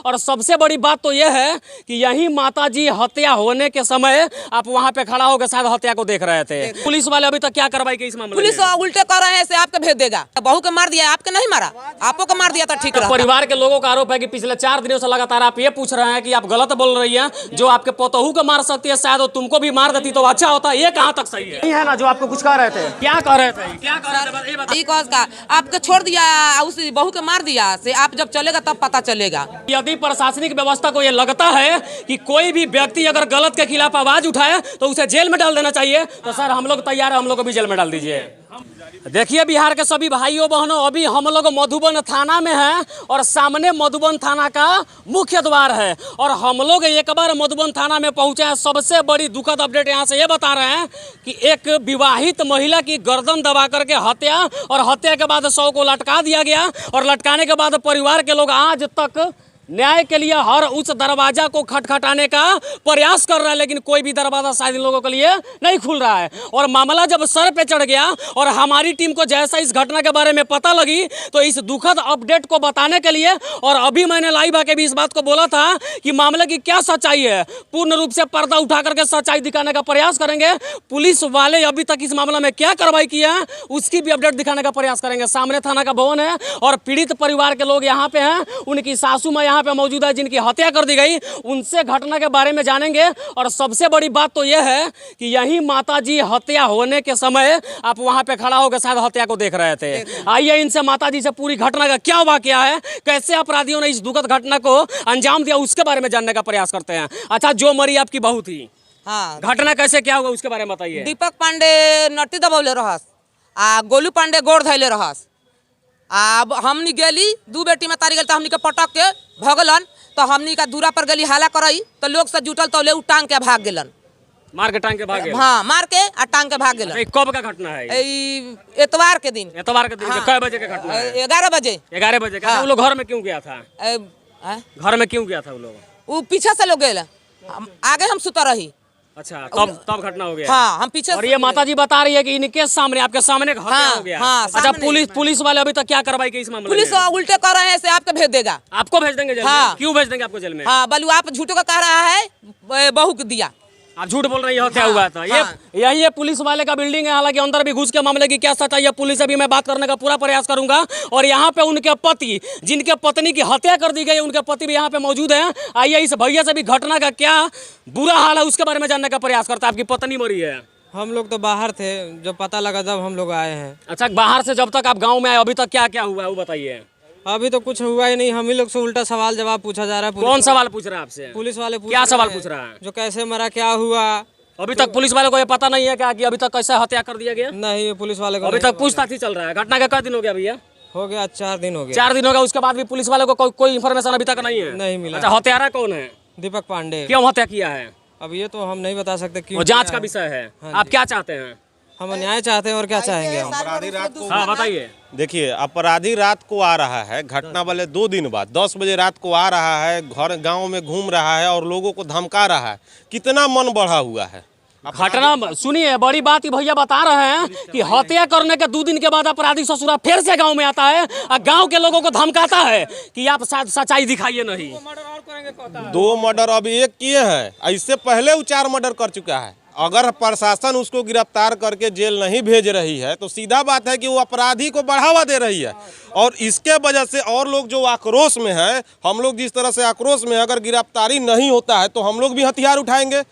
और सबसे बड़ी बात तो यह है कि यही माताजी हत्या होने के समय आप वहां पे खड़ा होकर शायद हत्या को देख रहे थे। पुलिस वाले अभी तक क्या कार्रवाई की इस मामले में? पुलिस उल्टे कर रहे हैं, से आपके भेज देगा। बहू को मार दिया, आपके नहीं मारा, आपको को मार दिया तो ठीक रहा। परिवार के लोगों का आरोप है कि पिछले 4 दिनों से लगातार आप ये पूछ रहे हैं कि आप गलत बोल रही हैं, जो आपके पोतहू को मार सकती है शायद वो तुमको भी मार देती तो अच्छा होता। ये कहाँ तक सही है? नहीं है ना जो आपको कुछ कह रहे थे? क्या कह रहे थे? क्या कह रहे थे? आपके छोड़ दिया, उस बहू के मार दिया, से आप जब चलेगा तब पता चलेगा। यदि प्रशासनिक व्यवस्था को ये लगता है कि कोई भी व्यक्ति अगर गलत के खिलाफ आवाज उठाए तो उसे जेल में डाल देना चाहिए, तो सर हम लोग तैयार है, हम लोग को भी जेल में डाल दीजिए। देखिए बिहार के सभी भाइयों बहनों, अभी हम लोग मधुबन थाना में हैं और सामने मधुबन थाना का मुख्य द्वार है और हम लोग एक बार मधुबन थाना में पहुंचे हैं। सबसे बड़ी दुखद अपडेट यहां से ये बता रहे हैं कि एक विवाहित महिला की गर्दन दबा करके हत्या और हत्या के बाद शव को लटका दिया गया और लटकाने के बाद परिवार के लोग आज तक न्याय के लिए हर उस दरवाजा को खटखटाने का प्रयास कर रहा है, लेकिन कोई भी दरवाजा शायद इन लोगों के लिए नहीं खुल रहा है। और मामला जब सर पे चढ़ गया और हमारी टीम को जैसा इस घटना के बारे में पता लगी तो इस दुखद अपडेट को बताने के लिए, और अभी मैंने लाइव आके भी इस बात को बोला था कि मामले की क्या सच्चाई है, पूर्ण रूप से पर्दा उठा करके सच्चाई दिखाने का प्रयास करेंगे। पुलिस वाले अभी तक इस मामले में क्या कार्रवाई किया है उसकी भी अपडेट दिखाने का प्रयास करेंगे। सामने थाना का भवन है और पीड़ित परिवार के लोग यहाँ पे हैं, उनकी सासू माँ पे मौजूद है जिनकी हत्या कर दी गई, उनसे घटना के बारे में जानेंगे। और सबसे बड़ी बात तो यह है कि यही माताजी हत्या होने के समय आप वहां पे खड़ा होकर शायद हत्या को देख रहे थे। आइए इनसे माताजी से पूरी घटना का क्या वाकया है, कैसे अपराधियों ने इस दुखद घटना को अंजाम दिया, उसके बारे में जानने का प्रयास करते हैं। अच्छा, जो मरी आपकी बहू थी, हाँ, घटना कैसे क्या हुआ उसके बारे में बताइए। दीपक पांडे नट्टी दबौले रहस आ गोलू पांडे गोड़ धैले रहस। अब हमनी गेली दू बेटी में तारी गल तो हमनी के पटक के भगलन, तो हमनी का दूरा पर गली हाला करई तो लोग से जुटल तो ले टांग के भाग गेलन, मार के टांग के भाग गए। हाँ, मार के आ टांग के भाग गेलन। कब का घटना है? एतवार के दिन। एतवार के दिन। हाँ, कै बजे का घटना है? 11 बजे। 11 बजे का। वो लोग घर में क्यों गया था? घर में क्यों गया था वो लोग? वो पीछे से लोग गेल, आगे हम सुता रही। अच्छा, तब घटना हो गया। हाँ, हम पीछे। और ये माताजी बता रही है कि इनके सामने, आपके सामने हत्या हो गया। हाँ, अच्छा, पुलिस वाले अभी तक क्या कार्रवाई की इस मामले में? पुलिस उल्टे कर रहे हैं, से आपके भेज देगा। आपको भेज देंगे जेल में? क्यों भेज देंगे आपको जेल में? हाँ, बलू आप झूठों का कह रहा है, बहू को दिया। आप झूठ बोल रही है, हत्या हुआ था। यही है पुलिस वाले का बिल्डिंग है। हालांकि अंदर भी घुस के मामले की क्या सच्चाई है पुलिस से भी मैं बात करने का पूरा प्रयास करूंगा। और यहाँ पे उनके पति, जिनके पत्नी की हत्या कर दी गई, उनके पति भी यहाँ पे मौजूद हैं। आइए इस भैया से भी घटना का क्या बुरा हाल है उसके बारे में जानने का प्रयास करता है। आपकी पत्नी मरी है? हम लोग तो बाहर थे, जब पता लगा जब हम लोग आए हैं। अच्छा, बाहर से जब तक आप गाँव में आए अभी तक क्या क्या हुआ है वो बताइए। अभी तो कुछ हुआ ही नहीं, हम ही लोग से उल्टा सवाल जवाब पूछा जा रहा है। कौन सवाल पूछ रहा है आपसे? पुलिस वाले क्या सवाल पूछ रहा है? जो कैसे मरा, क्या हुआ। अभी तक पुलिस वाले को ये पता नहीं है क्या कि अभी तक कैसे हत्या कर दिया गया? नहीं, पुलिस वाले को अभी तक पूछताछ ही चल रहा है। घटना का कितना दिन हो गया भैया? हो गया 4 दिन हो गया। 4 दिन हो गया, उसके बाद भी पुलिस वाले को कोई इन्फॉर्मेशन अभी तक नहीं है? नहीं मिला। अच्छा, हत्यारा कौन है? दीपक पांडे। क्यों हत्या किया है? अब ये तो हम नहीं बता सकते क्यों। जांच का विषय है। आप क्या चाहते हैं? हम न्याय चाहते हैं और क्या चाहेंगे हम। अपराधी रात को, हाँ बताइए। देखिए, अपराधी रात को आ रहा है, घटना वाले 2 दिन बाद 10 बजे रात को आ रहा है, घर गांव में घूम रहा है और लोगों को धमका रहा है। कितना मन बढ़ा हुआ है। घटना सुनिए, बड़ी बात ही भैया बता रहे हैं कि हत्या करने के 2 दिन के बाद अपराधी ससुरा फिर से गांव में आता है और गांव के लोगों को धमकाता है कि आप सच्चाई दिखाइए नहीं। 2 मर्डर अभी 1 किए हैं, इससे पहले वो 4 मर्डर कर चुका है। अगर प्रशासन उसको गिरफ्तार करके जेल नहीं भेज रही है तो सीधा बात है कि वो अपराधी को बढ़ावा दे रही है। और इसके वजह से और लोग जो आक्रोश में है, हम लोग जिस तरह से आक्रोश में, अगर गिरफ्तारी नहीं होता है तो हम लोग भी हथियार उठाएंगे।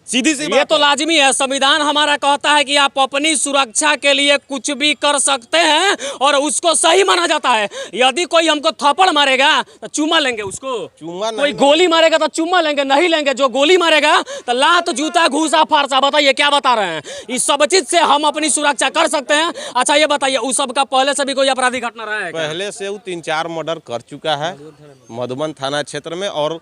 सीधी सी ये तो लाजमी है। संविधान हमारा कहता है कि आप अपनी सुरक्षा के लिए कुछ भी कर सकते हैं और उसको सही माना जाता है। यदि कोई हमको थप्पड़ मारेगा तो चुम्मा लेंगे उसको, कोई गोली मारेगा तो चुम्मा लेंगे नहीं लेंगे। जो गोली मारेगा तो लात जूता घूसा फारसा। बताइए क्या बता रहे हैं? इस सब चीज से हम अपनी सुरक्षा कर सकते हैं। अच्छा ये बताइए, उस सब का पहले से भी कोई अपराधी घटना रहा है? पहले से वो 3-4 मर्डर कर चुका है मधुबन थाना क्षेत्र में और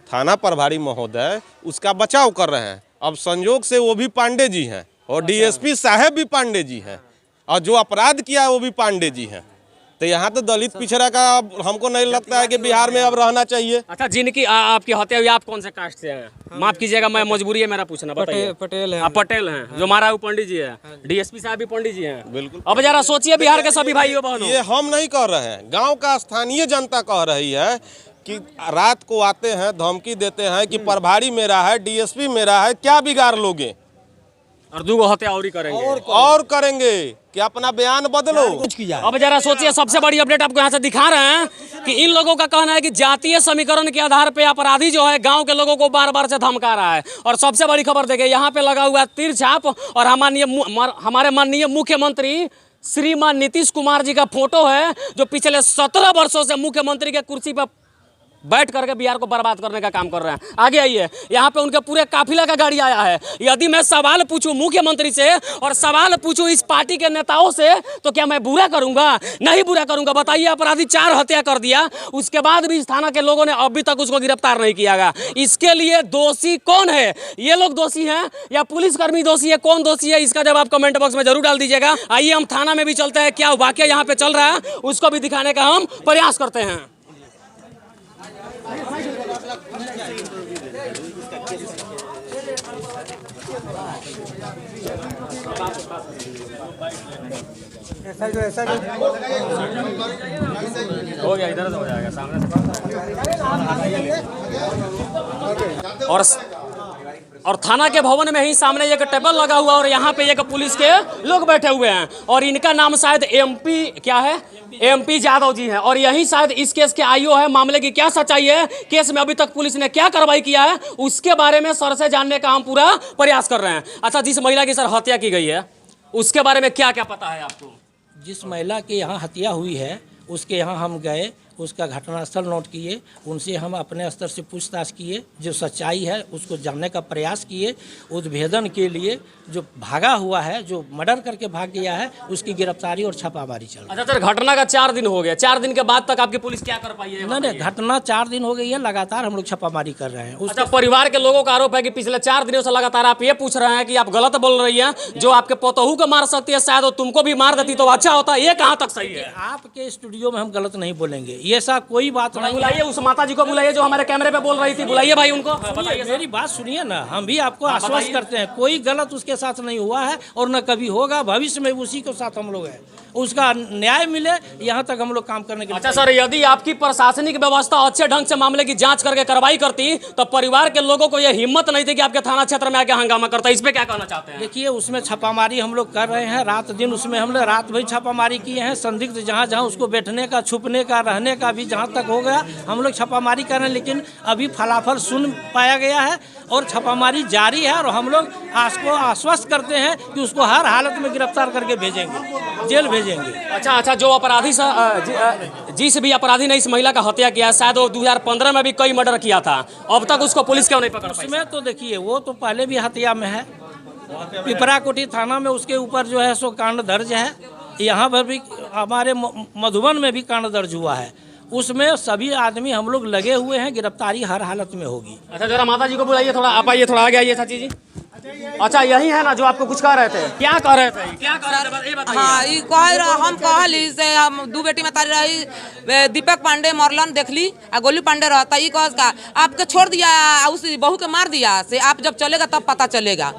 थाना प्रभारी महोदय उसका बचाव कर रहे हैं। अब संयोग से वो भी पांडे जी हैं और डीएसपी साहब भी पांडे जी हैं और जो अपराध किया है वो भी पांडे जी हैं। तो यहाँ तो दलित पिछड़ा का हमको नहीं लगता है कि बिहार में अब रहना चाहिए। अच्छा, जिनकी आपकी हत्या हुई, आप कौन से कास्ट से हैं? माफ कीजिएगा, मैं मजबूरी है मेरा पूछना। बताइए। पटेल है। आप पटेल हैं। जो मारा है वो पंडित जी है। डीएसपी साहब भी पंडित जी हैं। बिल्कुल। अब जरा सोचिए बिहार के सभी भाइयों बहनों, ये हम नहीं कह रहे हैं, गाँव का स्थानीय जनता कह रही है कि रात को आते हैं, धमकी देते हैं कि प्रभारी मेरा है, डीएसपी मेरा है, क्या बिगाड़ लोगे और 2 हत्या और ही करेंगे और करेंगे कि अपना बयान बदलो। अब जरा सोचिए, सबसे बड़ी अपडेट आपको यहाँ से दिखा रहे हैं कि इन लोगों का कहना है कि जातीय समीकरण के आधार पे अपराधी जो है गांव के लोगों को बार बार से धमका रहा है। और सबसे बड़ी खबर देखिए, यहाँ पे लगा हुआ है तीर छाप और हमारे माननीय मुख्यमंत्री श्रीमान नीतीश कुमार जी का फोटो है, जो पिछले 17 वर्षों से मुख्यमंत्री के कुर्सी पर बैठ करके बिहार को बर्बाद करने का काम कर रहे हैं। आगे आइए, यहाँ पे उनके पूरे काफिला का गाड़ी आया है। यदि मैं सवाल पूछूं मुख्यमंत्री से और सवाल पूछूं इस पार्टी के नेताओं से, तो क्या मैं बुरा करूंगा? नहीं बुरा करूंगा। बताइए, अपराधी 4 हत्या कर दिया, उसके बाद भी इस थाना के लोगों ने अभी तक उसको गिरफ्तार नहीं किया गया। इसके लिए दोषी कौन है? ये लोग दोषी हैं या पुलिसकर्मी दोषी है? कौन दोषी है, इसका जवाब कमेंट बॉक्स में जरूर डाल दीजिएगा। आइए हम थाना में भी चलते हैं, क्या वाकया यहाँ पे चल रहा है उसको भी दिखाने का हम प्रयास करते हैं। हो गया, इधर से हो जाएगा, सामने से। और थाना के भवन में ही सामने एक टेबल लगा हुआ और यहाँ पे एक पुलिस के लोग बैठे हुए हैं और इनका नाम शायद एमपी क्या है, एमपी यादव जी हैं और यही शायद इस केस के आईओ है। मामले की क्या सच्चाई है, केस में अभी तक पुलिस ने क्या कार्रवाई किया है, उसके बारे में सर से जानने का हम पूरा प्रयास कर रहे हैं। अच्छा, जिस महिला की सर हत्या की गई है उसके बारे में क्या क्या पता है आपको? जिस महिला के यहाँ हत्या हुई है उसके यहाँ हम गए, उसका घटनास्थल नोट किए, उनसे हम अपने स्तर से पूछताछ किए, जो सच्चाई है उसको जानने का प्रयास किए। उद्भेदन के लिए जो भागा हुआ है, जो मर्डर करके भाग गया है, उसकी गिरफ्तारी और छापामारी चल रही है। अच्छा सर, घटना का 4 दिन हो गया, 4 दिन के बाद तक आपकी पुलिस क्या कर पाई है? नहीं, घटना 4 दिन हो गई है, लगातार हम लोग छापामारी कर रहे हैं। अच्छा, परिवार के लोगों का आरोप है कि पिछले 4 दिनों से लगातार आप ये पूछ रहे हैं कि आप गलत बोल रही हैं, जो आपके पोतहू को मार सकती है शायद वो तुमको भी मार देती तो अच्छा होता। ये कहाँ तक सही है? आपके स्टूडियो में हम गलत नहीं बोलेंगे, ये ऐसा कोई बात नहीं। बुलाइए उस माता जी को, बुलाइए जो हमारे कैमरे पे बोल रही थी, बुलाइए भाई उनको। बताइए, मेरी बात सुनिए ना, हम भी आपको आश्वस्त करते हैं, कोई गलत उसके साथ नहीं हुआ है और न कभी होगा, भविष्य में उसी के साथ हम लोग हैं, उसका न्याय मिले, यहाँ तक हम लोग काम करने के लिए। अच्छा सर, यदि आपकी प्रशासनिक व्यवस्था अच्छे ढंग से मामले की जांच करके कार्रवाई करती तो परिवार के लोगों को यह हिम्मत नहीं थी कि आपके थाना क्षेत्र में आके हंगामा करता। इस पे क्या कहना चाहते हैं? देखिए, उसमें छापामारी हम लोग कर रहे हैं, रात दिन उसमें हम लोग रात भर छापामारी किए हैं। संदिग्ध जहाँ जहाँ उसको बैठने का, छुपने का, रहने का भी जहाँ तक हो गया हम लोग छापामारी कर रहे हैं, लेकिन अभी फलाफल सुन पाया गया है और छापामारी जारी है और हम लोग आपको आश्वस्त करते हैं कि उसको हर हालत में गिरफ्तार करके भेजेंगे, जेल भेजेंगे। अच्छा, जो अपराधी जिस भी अपराधी ने इस महिला का हत्या किया, शायद वो 2015 में भी कई मर्डर किया था, अब तक उसको पुलिस क्यों नहीं पकड़ पाई? उसमें तो देखिए, वो तो पहले भी हत्या में है, पिपराकोठी थाना में उसके ऊपर जो है सो कांड दर्ज है, यहाँ पर भी हमारे मधुबन में भी कांड दर्ज हुआ है, उसमें सभी आदमी हम लोग लगे हुए हैं, गिरफ्तारी हर हालत में होगी। अच्छा, जरा माता जी को बुलाइए, थोड़ा आप आइए, थोड़ा आगे आइए चाची जी। अच्छा, यही है ना जो आपको कुछ कह रहे थे? क्या कह रहे थे? हाँ, हम कहली से हम 2 बेटी में तारी रही, दीपक पांडे मरलन देखली आ गोलू पांडे रहता, ये कह का आपके छोड़ दिया, उस बहू के मार दिया, से आप जब चलेगा तब पता चलेगा,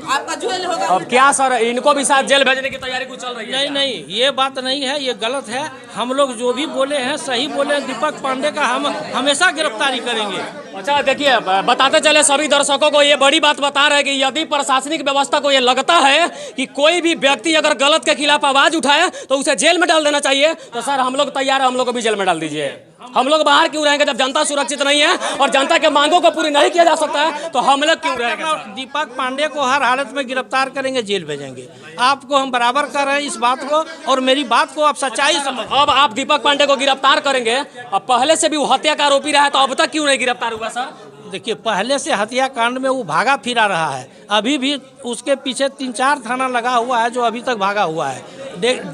आपका जेल होगा। अब क्या सर, इनको भी साथ जेल भेजने की तैयारी कुछ चल रही है? नहीं, ये बात नहीं है, ये गलत है। हम लोग जो भी बोले हैं सही बोले, दीपक पांडे का हम हमेशा गिरफ्तारी करेंगे। अच्छा, देखिए, बताते चले सभी दर्शकों को, ये बड़ी बात बता रहे हैं कि यदि प्रशासनिक व्यवस्था को ये लगता है कि कोई भी व्यक्ति अगर गलत के खिलाफ आवाज उठाए तो उसे जेल में डाल देना चाहिए, तो सर हम लोग तैयार है, हम लोग को भी जेल में डाल दीजिए। हम लोग बाहर क्यों रहेंगे जब जनता सुरक्षित नहीं है और जनता के मांगों को पूरी नहीं किया जा सकता है, तो हम लोग क्यों रहेंगे? दीपक पांडे को हर हालत में गिरफ्तार करेंगे, जेल भेजेंगे। आपको हम बराबर कर रहे हैं इस बात को, और मेरी बात को आप सच्चाई समझ। अब आप दीपक पांडे को गिरफ्तार करेंगे, अब पहले से भी वो हत्या का आरोपी रहा है, तो अब तक क्यों नहीं गिरफ्तार हुआ सर? देखिए, पहले से हत्याकांड में वो भागा फिरा रहा है, अभी भी उसके पीछे 3-4 थाना लगा हुआ है जो अभी तक भागा हुआ है।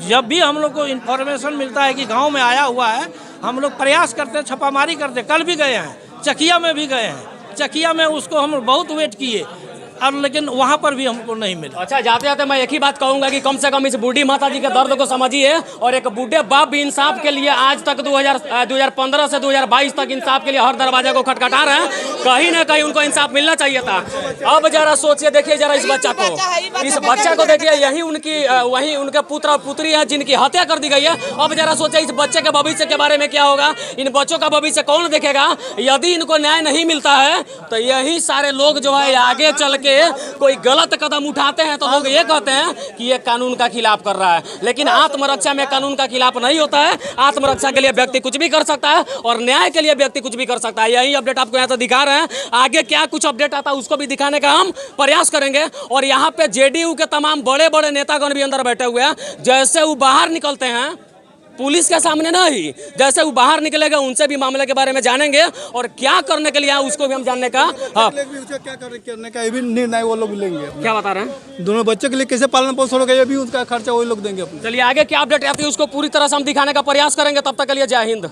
जब भी हम लोग को इन्फॉर्मेशन मिलता है कि गांव में आया हुआ है, हम लोग प्रयास करते हैं, छापामारी करते हैं। कल भी गए हैं, चकिया में भी गए हैं, चकिया में उसको हम बहुत वेट किए और लेकिन वहाँ पर भी हमको नहीं मिला। अच्छा, जाते जाते मैं एक ही बात कहूँगा कि कम से कम इस बूढ़ी माता जी के दर्द को समझिए, और एक बूढ़े बाप भी इंसाफ के लिए आज तक 2015 से 2022 तक इंसाफ के लिए हर दरवाजे को खटखटा रहे हैं। कहीं ना कहीं उनको इंसाफ मिलना चाहिए था। अब जरा सोचिए, देखिए जरा इस बच्चा को, इस बच्चा को देखिए, यही उनकी वही उनके पुत्र और पुत्री हैं जिनकी हत्या कर दी गई है। अब जरा सोचिए इस बच्चे के भविष्य के बारे में क्या होगा, इन बच्चों का भविष्य कौन देखेगा। यदि इनको न्याय नहीं मिलता है तो यही सारे लोग जो है आगे चल के कोई गलत कदम उठाते हैं तो लोग ये कहते हैं कि ये कानून का खिलाफ कर रहा है। लेकिन आत्मरक्षा में कानून का खिलाफ नहीं होता है। आत्मरक्षा के लिए व्यक्ति कुछ भी कर सकता है और न्याय के लिए व्यक्ति कुछ भी कर सकता है। यही अपडेट आपको यहाँ तो दिखा रहे हैं। आगे क्या कुछ अपडेट आता है उसको भी दिखाने का हम प्रयास करेंगे। और यहाँ पे जेडीयू के तमाम बड़े बड़े नेतागण भी अंदर बैठे हुए हैं। जैसे वो बाहर निकलते हैं पुलिस के सामने नहीं, जैसे वो बाहर निकलेगा उनसे भी मामले के बारे में जानेंगे और क्या करने के लिए आए उसको भी हम जानने का क्या करने का ये भी निर्णय वो लोग लेंगे। क्या बता रहे हैं, दोनों बच्चों के लिए कैसे पालन पोषण होगा ये भी उसका खर्चा वही लोग देंगे अपने। चलिए आगे क्या अपडेट आती है उसको पूरी तरह से हम दिखाने का प्रयास करेंगे। तब तक के लिए जय हिंद।